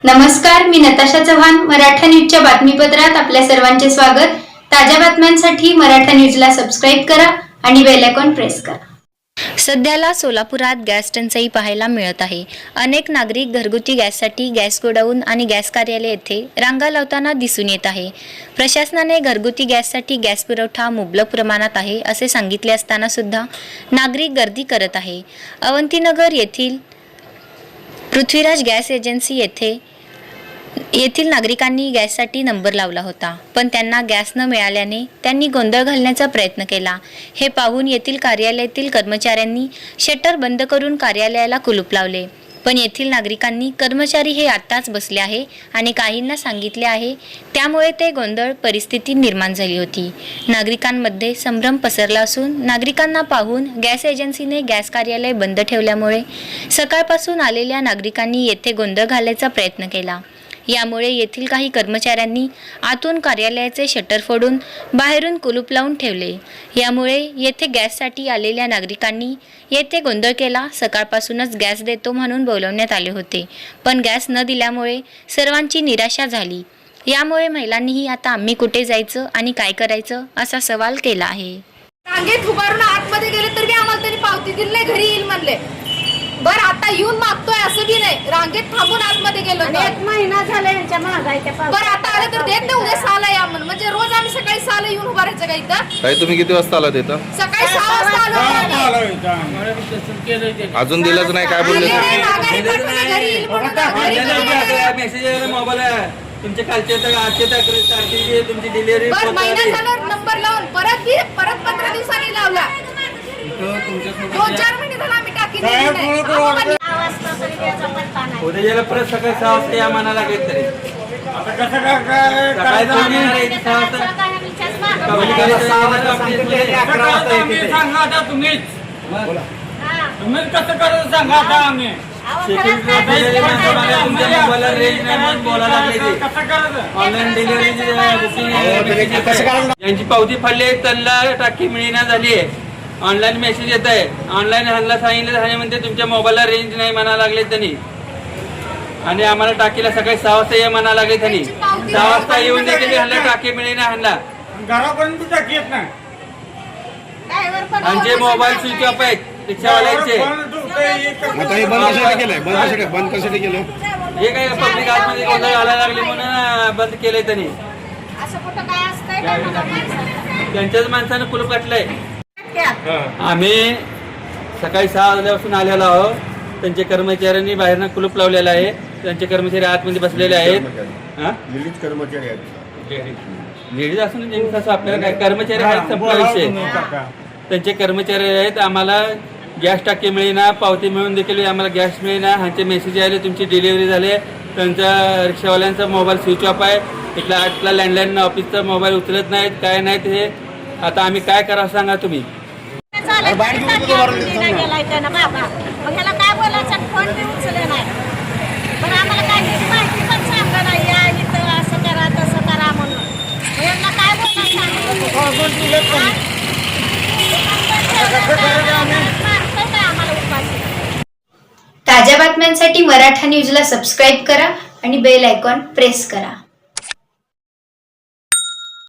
नमस्कार, मी नताशा चव्हाण. मराठा न्यूजच्या बातमीपत्रात आपल्या सर्वांचे स्वागत. ताज्या बातम्यांसाठी मराठा न्यूजला सबस्क्राईब करा आणि बेल आयकॉन प्रेस करा. सध्याला सोलापुरात गॅस टंचाई पाहायला मिळत आहे. अनेक नागरिक घरगुती गॅससाठी गॅस गोडाऊन आणि गॅस कार्यालय येथे रांगा लावताना दिसून येत आहे. प्रशासनाने घरगुती गॅससाठी गॅस पुरवठा मुबलक प्रमाणात आहे असे सांगितले असताना सुद्धा नागरिक गर्दी करत आहे. अवंतीनगर येथील पृथ्वीराज गॅस एजन्सी येथील नागरिकांनी गॅससाठी नंबर लावला होता, पण त्यांना गॅस न मिळाल्याने त्यांनी गोंधळ घालण्याचा प्रयत्न केला. हे पाहून येथील कार्यालयातील कर्मचाऱ्यांनी शटर बंद करून कार्यालयाला कुलूप लावले. पण येथील नागरिकांनी कर्मचारी हे आत्ताच बसले आहे आणि काहींना सांगितले आहे, त्यामुळे ते गोंधळ परिस्थिती निर्माण झाली होती. नागरिकांमध्ये संभ्रम पसरला असून नागरिकांना पाहून गॅस एजन्सीने गॅस कार्यालय बंद ठेवल्यामुळे सकाळपासून आलेल्या नागरिकांनी येथे गोंधळ घालायचा प्रयत्न केला. यामुळे येथील काही कर्मचाऱ्यांनी आतून कार्यालयाचे शटर फोडून बाहेरून कुलूप लावून ठेवले. यामुळे येथे गॅससाठी आलेल्या नागरिकांनी येथे गोंधळ केला. सकाळपासूनच गॅस देतो म्हणून बोलवण्यात आले होते, पण गॅस न दिल्यामुळे सर्वांची निराशा झाली. यामुळे महिलांनीही आता आम्ही कुठे जायचं आणि काय करायचं असा सवाल केला आहे. रांगेत उभारून आतमध्ये गेले तर बी आम्हाला त्यांनी पावती दिली नाही, घरी येईल म्हणले. बर आता येऊन मागतोय असं बी नाही, रांगेत थांबून आतमध्ये गेलो. 1 महिना झाला यांच्या मागायच्या. बरं आता आलं तर देत नाही, उद्या 6ला या म्हणून. म्हणजे रोज आम्ही सकाळी 6ला येऊन उभा राहायचं का इथं? ताई तुम्ही किती वाजता आलात इथं? सकाळी 6 वाजता आलो. अजून दिलंच नाही, काय बोलले? मेसेज मोबाईल आहे तुमच्या खालचे आजचे तारखेची तुमची डिलिव्हरी महिना झाला नंबर लावून परत 15 दिवसांनी लावला. 2-4 महिने झाला आम्ही टाकी दिली नाही. उद्या परत सकाळी 6 वाजता या म्हणायला लागेल तरी तुम्हीच कसं करत सांगा आता आम्ही ऑनलाईन डिलिव्हरी यांची पावती फाडली आहे, त्यांना टाकी मिळेना झाली आहे. ऑनलाईन मेसेज येत आहे, ऑनलाईन ह्यांना सांगितलं म्हणते तुमच्या मोबाईलला रेंज नाही म्हणा लागले त्यांनी. आणि आम्हाला टाकीला सकाळी 6 वाजता ये म्हणा लागले त्यांनी. 6 वाजता येऊन देखील ह्यांना टाकी मिळेना ह्यांना. घरापर्यंत टाकी येत नाही. आमचे मोबाईल स्विच ऑफ आहेत रिक्षावाल्यांचे. बंद कशासाठी केलं? हे काय पब्लिक आतमध्ये गोंधळ घालायला लागले म्हणून बंद केलंय त्यांनी. त्यांच्याच माणसानं कुलूप गाठलंय. आम्ही सकाळी 6 वाजल्यापासून आलेलो आहोत. त्यांच्या कर्मचाऱ्यांनी बाहेरनं कुलूप लावलेलं आहे. त्यांचे कर्मचारी आतमध्ये बसलेले आहेत. लेडीज असून जेंट्स आपल्याला काय कर्मचारी आहेत, संपला विषय. त्यांचे कर्मचारी आहेत. आम्हाला गॅस टाकी मिळेना, पावती मिळून देखील आम्हाला गॅस मिळेना. ह्यांचे मेसेज आले तुमची डिलिव्हरी झाली. त्यांचा रिक्षावाल्यांचा मोबाईल स्विच ऑफ आहे. इथला आतला लँडलाईन ऑफिसचा मोबाईल उचलत नाहीत, काय नाहीत. हे आता आम्ही काय करावं सांगा तुम्ही. ताज्या बातम्यांसाठी मराठा न्यूजला सबस्क्राईब करा आणि बेल आयकॉन प्रेस करा.